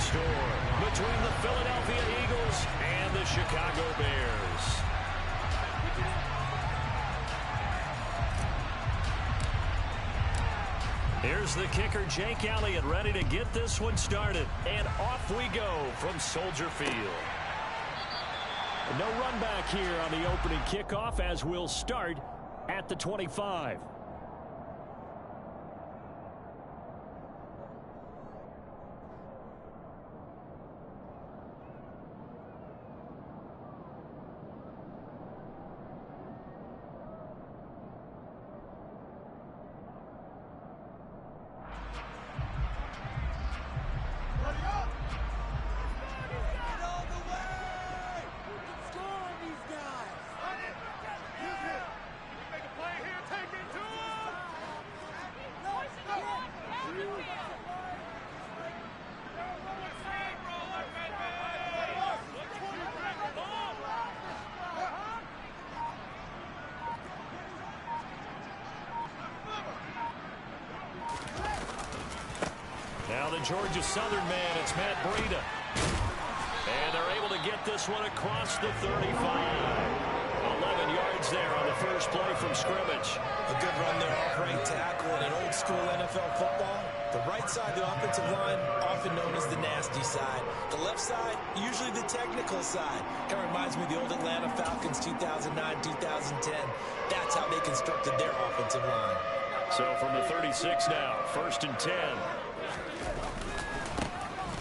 restore between the Philadelphia Eagles and the Chicago Bears. Here's the kicker, Jake Elliott, ready to get this one started. And off we go from Soldier Field. No run back here on the opening kickoff as we'll start at the 25. Now the Georgia Southern man, it's Matt Breida. And they're able to get this one across the 35. 11 yards there on the first play from scrimmage. A good run there off right tackle in an old school NFL football. The right side of the offensive line, often known as the nasty side. The left side, usually the technical side. Kind of reminds me of the old Atlanta Falcons 2009-2010. That's how they constructed their offensive line. So from the 36 now, 1st and 10.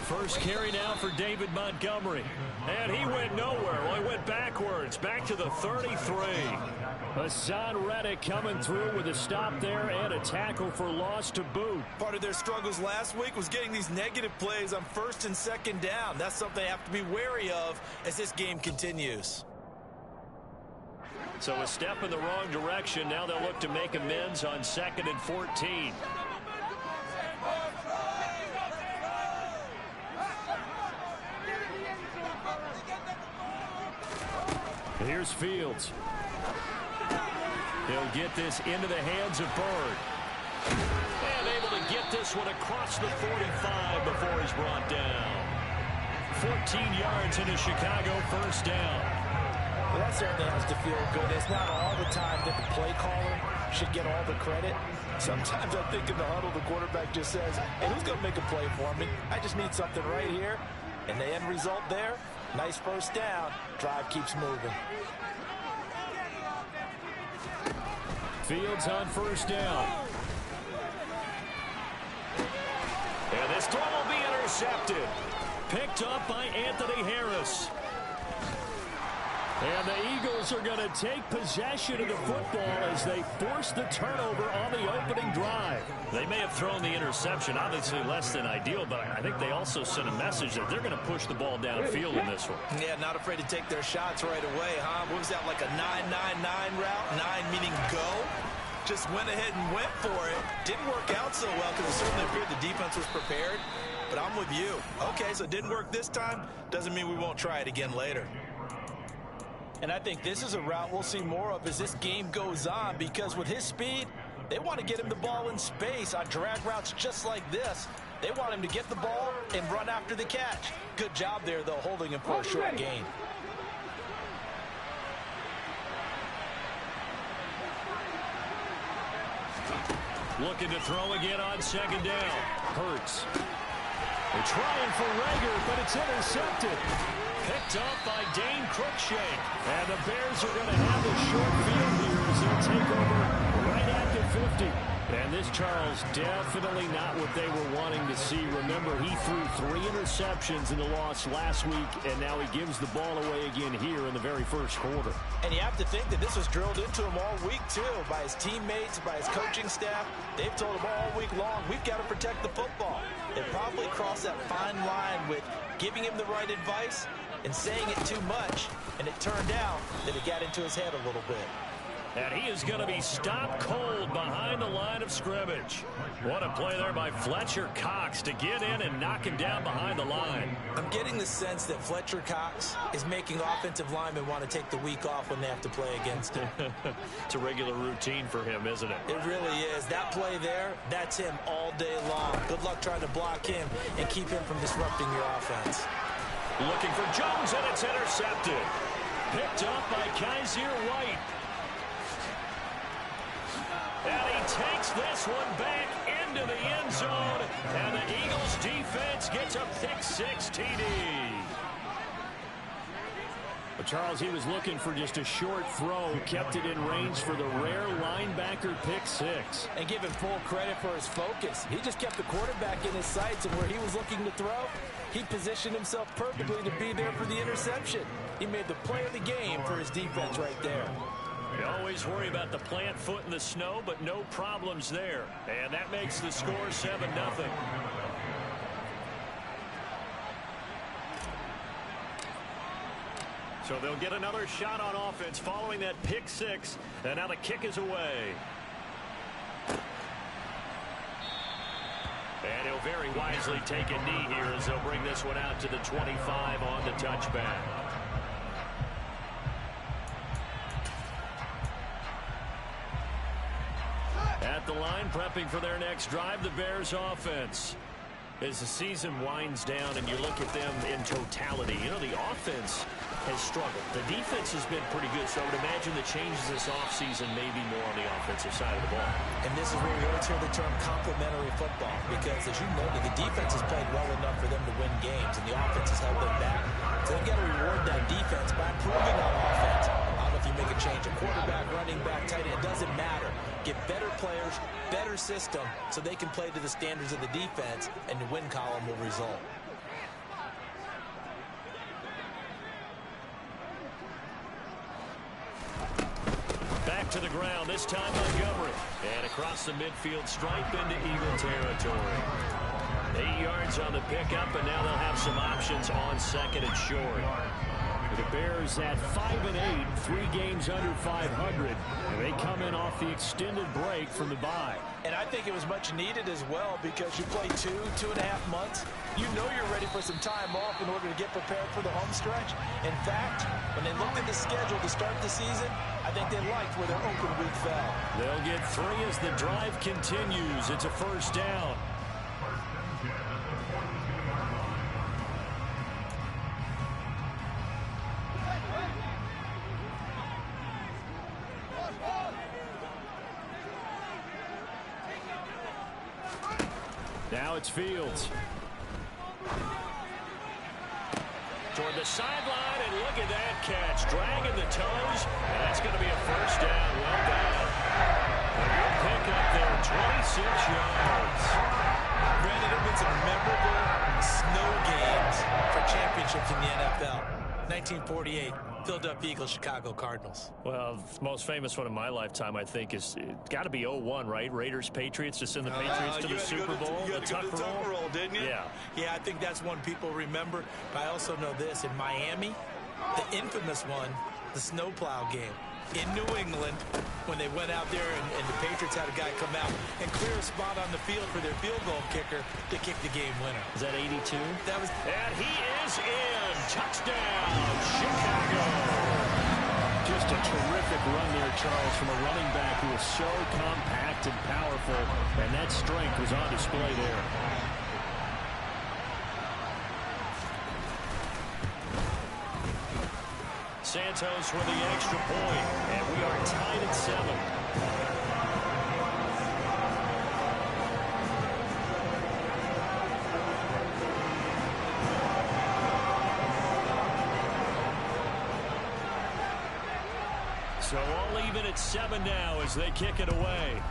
First carry now for David Montgomery. And he went nowhere. Well, he went backwards. Back to the 33. Hassan Reddick coming through with a stop there and a tackle for loss to boot. Part of their struggles last week was getting these negative plays on 1st and 2nd down. That's something they have to be wary of as this game continues. So a step in the wrong direction. Now they'll look to make amends on 2nd and 14. Here's Fields. He'll get this into the hands of Bird. And able to get this one across the 45 before he's brought down. 14 yards into Chicago, 1st down. Well, that certainly has to feel good. It's not all the time that the play caller should get all the credit. Sometimes I think in the huddle, the quarterback just says, hey, who's going to make a play for me? I just need something right here. And the end result there, nice 1st down. Drive keeps moving. Fields on 1st down. And this throw will be intercepted. Picked up by Anthony Harris. And the Eagles are going to take possession of the football as they force the turnover on the opening drive. They may have thrown the interception, obviously less than ideal, but I think they also sent a message that they're going to push the ball downfield in this one. Yeah, not afraid to take their shots right away, huh? What was that, like a 9-9-9 route? 9 meaning go? Just went ahead and went for it. Didn't work out so well because it certainly appeared the defense was prepared. But I'm with you. Okay, so it didn't work this time. Doesn't mean we won't try it again later. And I think this is a route we'll see more of as this game goes on, because with his speed, they want to get him the ball in space on drag routes just like this. They want him to get the ball and run after the catch. Good job there, though, holding him for a short gain. Looking to throw again on 2nd down. Hurts. They're trying for Rager, but it's intercepted. Picked up by Dane Cruikshank. And the Bears are going to have a short field here as they'll take over right at the 50. And this, Charles, definitely not what they were wanting to see. Remember, he threw 3 interceptions in the loss last week, and now he gives the ball away again here in the very first quarter. And you have to think that this was drilled into him all week, too, by his teammates, by his coaching staff. They've told him all week long, we've got to protect the football. They probably crossed that fine line with giving him the right advice and saying it too much, and it turned out that it got into his head a little bit. And he is going to be stopped cold behind the line of scrimmage. What a play there by Fletcher Cox to get in and knock him down behind the line. I'm getting the sense that Fletcher Cox is making offensive linemen want to take the week off when they have to play against him. It's a regular routine for him, isn't it? It really is. That play there, that's him all day long. Good luck trying to block him and keep him from disrupting your offense. Looking for Jones, and it's intercepted. Picked up by Kaiser White. And he takes this one back into the end zone. And the Eagles defense gets a pick-6 TD. But Charles, he was looking for just a short throw, kept it in range for the rare linebacker pick-6. And give him full credit for his focus. He just kept the quarterback in his sights, and where he was looking to throw, he positioned himself perfectly to be there for the interception. He made the play of the game for his defense right there. You always worry about the plant foot in the snow, but no problems there. And that makes the score 7-0. So they'll get another shot on offense following that pick-6. And now the kick is away. And he'll very wisely take a knee here as they'll bring this one out to the 25 on the touchback. At the line, prepping for their next drive, the Bears offense. As the season winds down and you look at them in totality, you know, the offense has struggled. The defense has been pretty good, so I would imagine the changes this offseason may be more on the offensive side of the ball. And this is where we always hear the term complementary football, because as you noted, the defense has played well enough for them to win games, and the offense has held them back. So they've got to reward that defense by improving on offense. I don't know if you make a change, a quarterback, running back, tight end, it doesn't matter. Get better players, better system, so they can play to the standards of the defense, and the win column will result. Back to the ground, this time Montgomery. And across the midfield stripe into Eagle territory. 8 yards on the pickup, and now they'll have some options on second and short. The Bears at 5-8, 3 games under 500. And they come in off the extended break from the bye. And I think it was much needed as well, because you play 2.5 months. You know you're ready for some time off in order to get prepared for the home stretch. In fact, when they looked at the schedule to start the season, I think they liked where their open week fell. They'll get 3 as the drive continues. It's a first down. Now it's Fields. Toward the sideline, and look at that catch. Dragging the toes, and that's going to be a first down. Well done. A good pickup there, 26 yards. Brandon, there have been some memorable snow games for championships in the NFL. 1948, Philadelphia Eagles, Chicago Cardinals. Well, the most famous one in my lifetime, I think, is got to be 0-1, right? Raiders, Patriots, to send the Patriots to the Super Bowl. You had to go to the Tuck roll, didn't you? Yeah. Yeah, I think that's one people remember. But I also know this. In Miami, the infamous one, the snowplow game. In New England, when they went out there and the Patriots had a guy come out and clear a spot on the field for their field goal kicker to kick the game winner. Is that 82? That was. And he is in. Touchdown, Chicago. Just a terrific run there, Charles, from a running back who is so compact and powerful, and that strength was on display there. Santos with the extra point, and we are tied at 7. So all even at 7 now as they kick it away.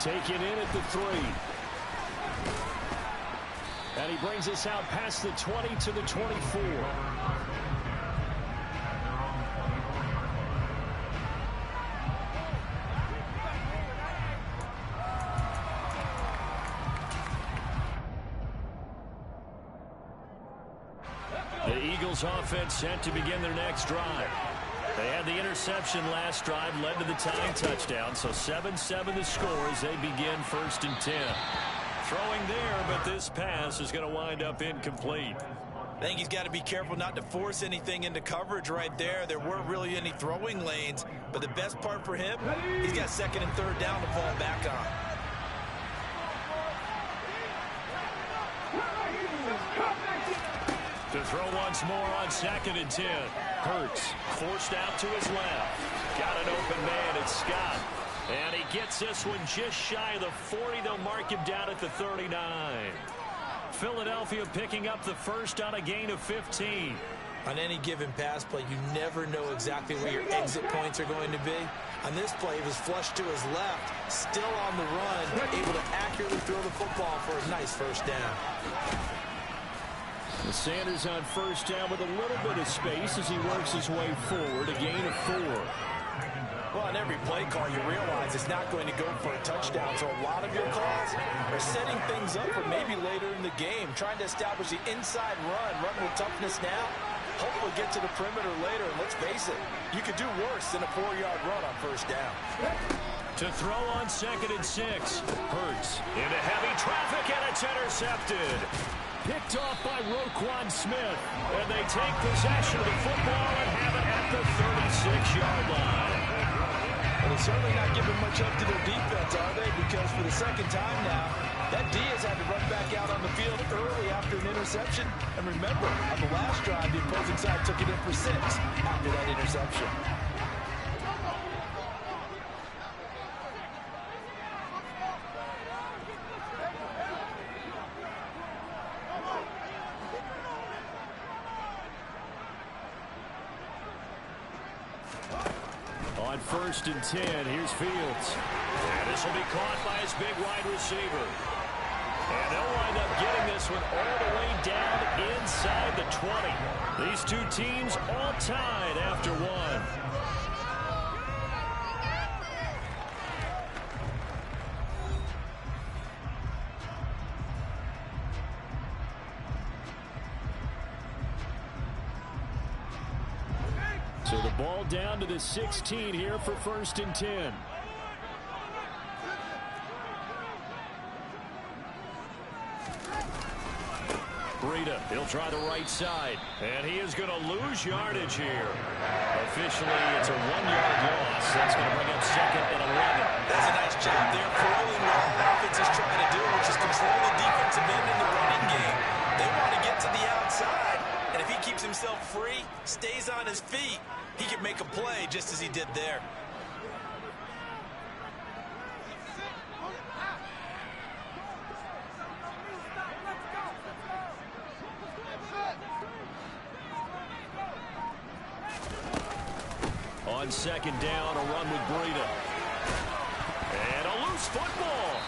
Taken in at the 3. And he brings us out past the 20 to the 24. The Eagles offense set to begin their next drive. They had the interception last drive, led to the tying touchdown, so 7-7 the score as they begin 1st and 10. Throwing there, but this pass is going to wind up incomplete. I think he's got to be careful not to force anything into coverage right there. There weren't really any throwing lanes, but the best part for him, he's got 2nd and 3rd down to fall back on. To throw once more on 2nd and 10. Hurts forced out to his left. Got an open man. It's Scott. And he gets this one just shy of the 40. They'll mark him down at the 39. Philadelphia picking up the first on a gain of 15. On any given pass play, you never know exactly where your exit points are going to be. On this play, he was flushed to his left, still on the run, able to accurately throw the football for a nice 1st down. Sanders on 1st down with a little bit of space as he works his way forward, a gain of 4. Well, on every play call, you realize it's not going to go for a touchdown, so a lot of your calls are setting things up for maybe later in the game, trying to establish the inside run with toughness now, hopefully get to the perimeter later, and let's face it, you could do worse than a 4-yard run on 1st down. To throw on 2nd and 6. Hurts into heavy traffic, and it's intercepted. Picked off by Roquan Smith, and they take possession of the football and have it at the 36-yard line. And they're certainly not giving much up to their defense, are they? Because for the 2nd time now, that D has had to run back out on the field early after an interception. And remember, on the last drive, the opposing side took it in for 6 after that interception. On 1st and 10, here's Fields. And this will be caught by his big wide receiver. And they'll wind up getting this one all the way down inside the 20. These two teams all tied after one. So the ball down to the 16 here for 1st and 10. Breida, he'll try the right side. And he is going to lose yardage here. Officially, it's a 1-yard loss. That's going to bring up 2nd and 11. That's a nice job there. Foiling what the offense is trying to do, which is control the defensive end in the running game. They want to get to the outside. And if he keeps himself free, stays on his feet, he can make a play just as he did there. On 2nd down, a run with Breida. And a loose football.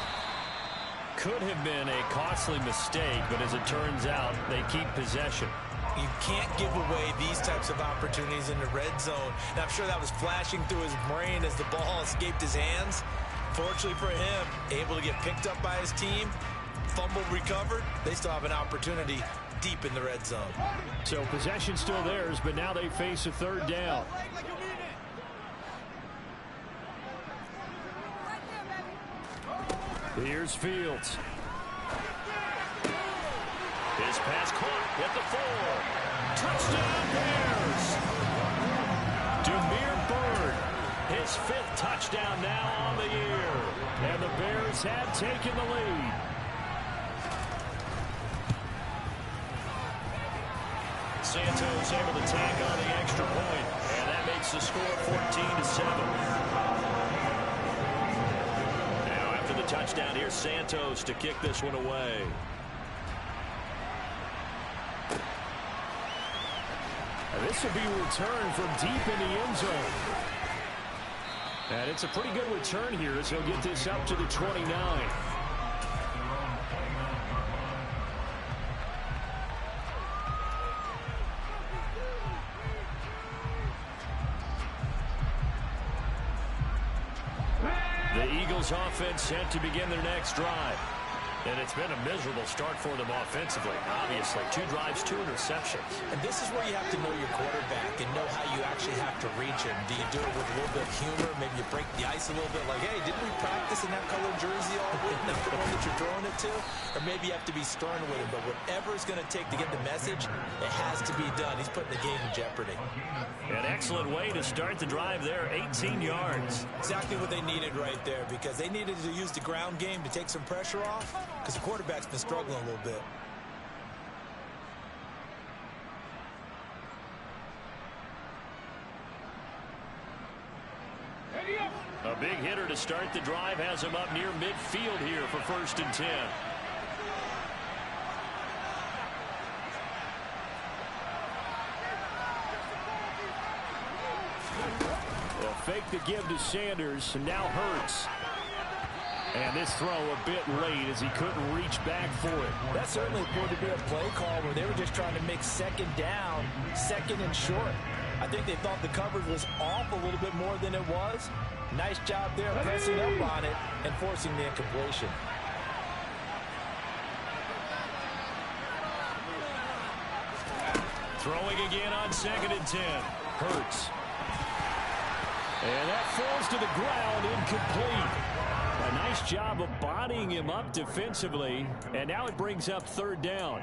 Could have been a costly mistake, but as it turns out, they keep possession. You can't give away these types of opportunities in the red zone. And I'm sure that was flashing through his brain as the ball escaped his hands. Fortunately for him, able to get picked up by his team, fumble recovered. They still have an opportunity deep in the red zone. So possession still theirs, but now they face a 3rd down. Here's Fields. His pass caught at the 4. Touchdown Bears. Demir Bird, his 5th touchdown now on the year. And the Bears have taken the lead. Santos able to tack on the extra point, and that makes the score 14-7. Now after the touchdown, here's Santos to kick this one away. This will be a return from deep in the end zone. And it's a pretty good return here as he'll get this up to the 29. The Eagles offense set to begin their next drive. And it's been a miserable start for them offensively, obviously. 2 drives, 2 interceptions. And this is where you have to know your quarterback and know how you actually have to reach him. Do you do it with a little bit of humor? Maybe you break the ice a little bit like, hey, didn't we practice in that colored jersey all week? Not the one that you're throwing it to? Or maybe you have to be stern with him. But whatever it's going to take to get the message, it has to be done. He's putting the game in jeopardy. An excellent way to start the drive there, 18 yards. Exactly what they needed right there, because they needed to use the ground game to take some pressure off, because the quarterback's been struggling a little bit. A big hitter to start the drive has him up near midfield here for 1st and 10. Fake the give to Sanders, and now Hurts. And this throw a bit late as he couldn't reach back for it. That certainly appeared to be a play call where they were just trying to make 2nd down, 2nd and short. I think they thought the coverage was off a little bit more than it was. Nice job there pressing up on it and forcing the incompletion. Throwing again on 2nd and 10. Hurts. And that falls to the ground, incomplete. A nice job of bodying him up defensively, and now it brings up 3rd down.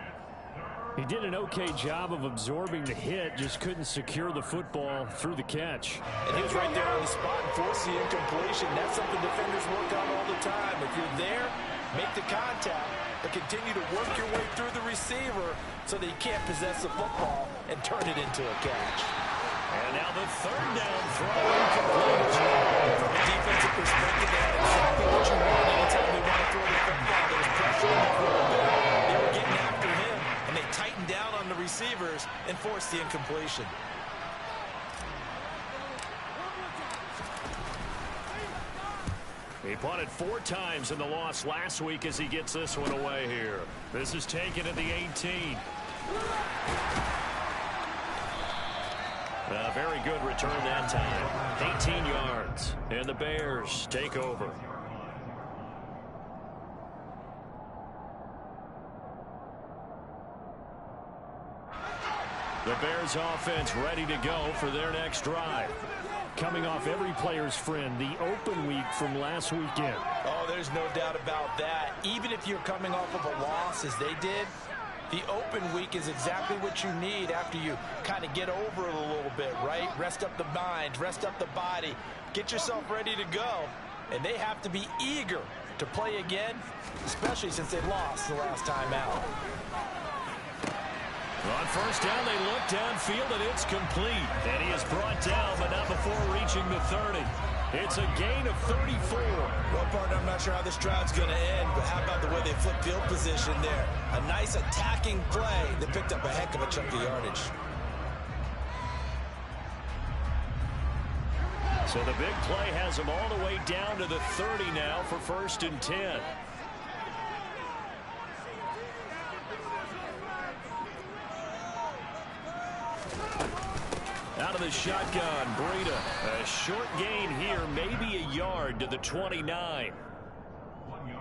He did an okay job of absorbing the hit, just couldn't secure the football through the catch. And he was right there on the spot and forced the incompletion. That's something defenders work on all the time. If you're there, make the contact, but continue to work your way through the receiver so that he can't possess the football and turn it into a catch. And now the 3rd down throw incomplete. From a defensive perspective, that's exactly what you want anytime they want to throw the football. There's pressure on the quarterback. They were getting after him, and they tightened down on the receivers and forced the incompletion. He punted 4 times in the loss last week as he gets this one away here. This is taken at the 18. A very good return that time. 18 yards. And the Bears take over. The Bears offense ready to go for their next drive. Coming off every player's friend, the open week from last weekend. Oh, there's no doubt about that. Even if you're coming off of a loss as they did, the open week is exactly what you need after you kind of get over it a little bit, right? Rest up the mind, rest up the body, get yourself ready to go. And they have to be eager to play again, especially since they lost the last time out. On 1st down, they look downfield, and it's complete. And he is brought down, but not before reaching the 30. It's a gain of 34. Well, partner, I'm not sure how this drive's going to end, but how about the way they flip field position there? A nice attacking play that picked up a heck of a chunk of yardage. So the big play has them all the way down to the 30 now for 1st and 10. Out of the shotgun, Breida. A short gain here, maybe a yard to the 29.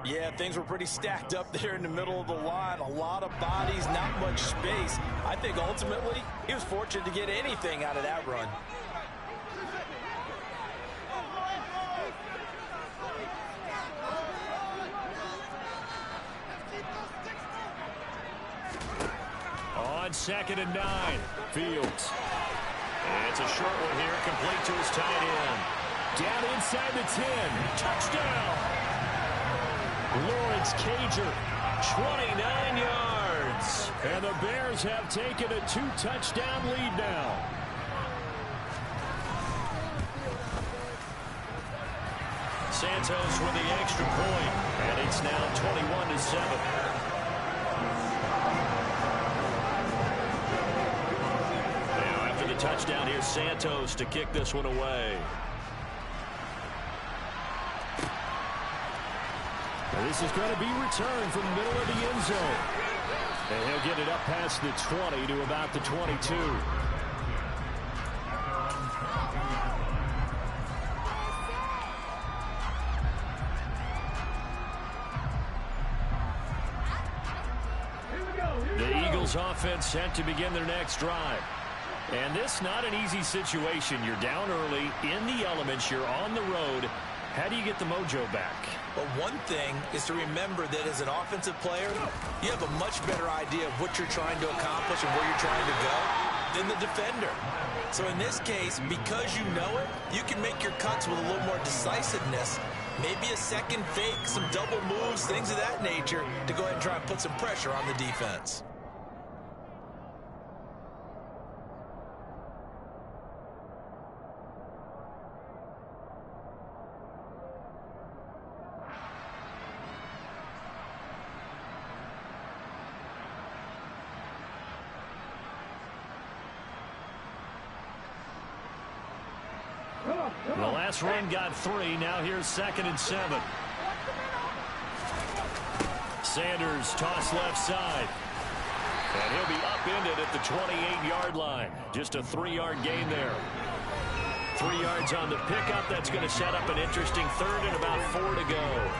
Yeah, things were pretty stacked up there in the middle of the line. A lot of bodies, not much space. I think ultimately he was fortunate to get anything out of that run. On 2nd and 9, Fields. It's a short one here, complete to his tight end. Down inside the 10. Touchdown! Lawrence Cager, 29 yards. And the Bears have taken a 2-touchdown lead now. Santos with the extra point, and it's now 21-7. Touchdown here, Santos to kick this one away. And this is going to be returned from the middle of the end zone. And he'll get it up past the 20 to about the 22. The Eagles offense set to begin their next drive. And this not an easy situation. You're down early, in the elements, you're on the road. How do you get the mojo back? Well, one thing is to remember that as an offensive player, you have a much better idea of what you're trying to accomplish and where you're trying to go than the defender. So in this case, because you know it, you can make your cuts with a little more decisiveness. Maybe a second fake, some double moves, things of that nature to go ahead and try and put some pressure on the defense. The last run got 3. Now here's 2nd and 7. Sanders toss left side. And he'll be upended at the 28-yard line. Just a 3-yard gain there. 3 yards on the pickup. That's going to set up an interesting 3rd and about 4 to go.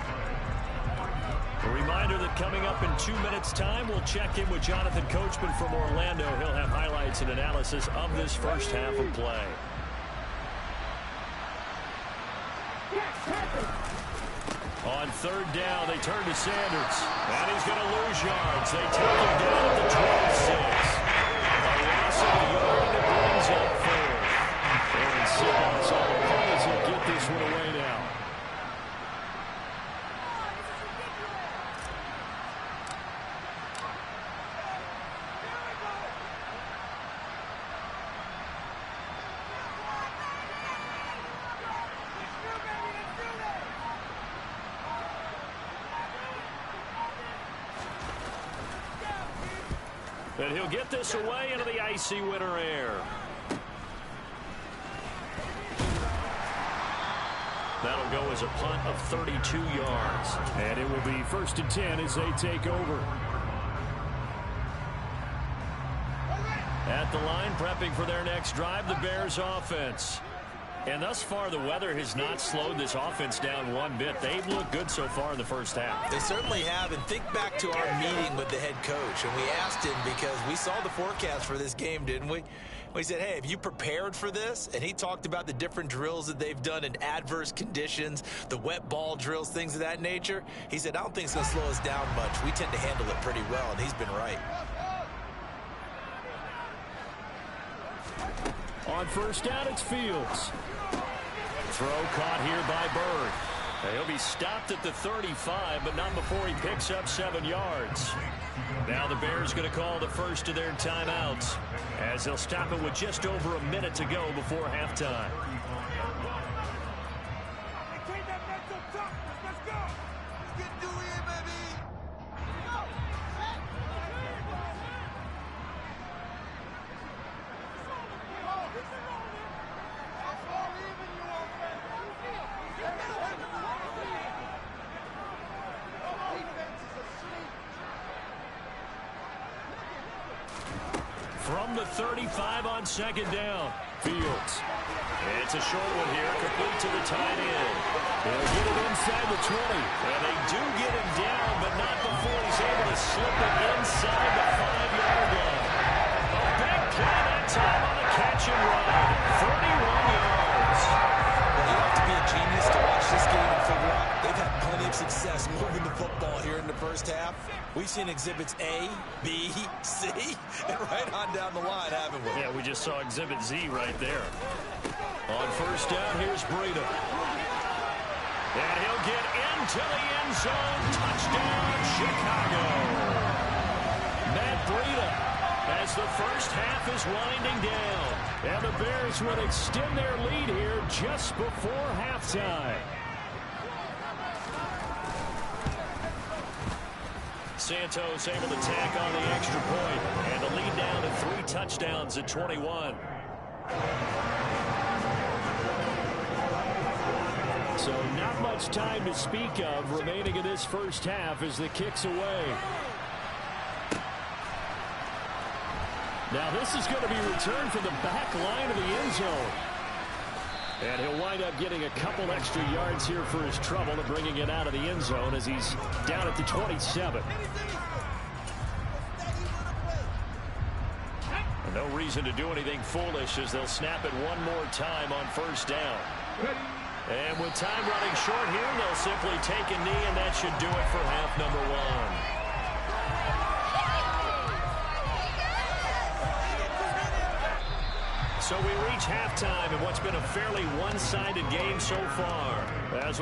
A reminder that coming up in 2 minutes' time, we'll check in with Jonathan Coachman from Orlando. He'll have highlights and analysis of this first half of play. On 3rd down, they turn to Sanders. And he's going to lose yards. They take him down at the 26. A loss of a yard, and it brings up 4th. And Simmons on the punt will get this one away now. And he'll get this away into the icy winter air. That'll go as a punt of 32 yards. And it will be 1st and 10 as they take over. At the line, prepping for their next drive, the Bears offense. And thus far, the weather has not slowed this offense down one bit. They've looked good so far in the first half. They certainly have. And think back to our meeting with the head coach. And we asked him because we saw the forecast for this game, didn't we? We said, hey, have you prepared for this? And he talked about the different drills that they've done in adverse conditions, the wet ball drills, things of that nature. He said, I don't think it's going to slow us down much. We tend to handle it pretty well, and he's been right. On 1st down, it's Fields. Throw caught here by Bird. He'll be stopped at the 35, but not before he picks up 7 yards. Now the Bears going to call the first of their timeouts as they'll stop it with just over a minute to go before halftime. From the 35 on 2nd down, Fields. It's a short one here, complete to the tight end. They'll get it inside the 20. And they do get him down, but not before he's able to slip it inside the 5-yard line. A big play that time on the catch and run. 31 yards. Well, you have to be a genius to watch this game and figure out they've had plenty of success moving the football here in the first half. We've seen exhibits A, B, C, and right on down the line, haven't we? Yeah, we just saw exhibit Z right there. On 1st down, here's Breida. And he'll get into the end zone. Touchdown, Chicago. Matt Breida, as the first half is winding down. And the Bears would extend their lead here just before halftime. Santos able to tack on the extra point, and the lead down to 3 touchdowns at 21. So not much time to speak of remaining in this first half as the kick's away. Now this is going to be returned from the back line of the end zone. And he'll wind up getting a couple extra yards here for his trouble and bringing it out of the end zone as he's down at the 27. No reason to do anything foolish as they'll snap it one more time on first down. And with time running short here, they'll simply take a knee, and that should do it for half number one. So we reach halftime in what's been a fairly one-sided game so far. As we'll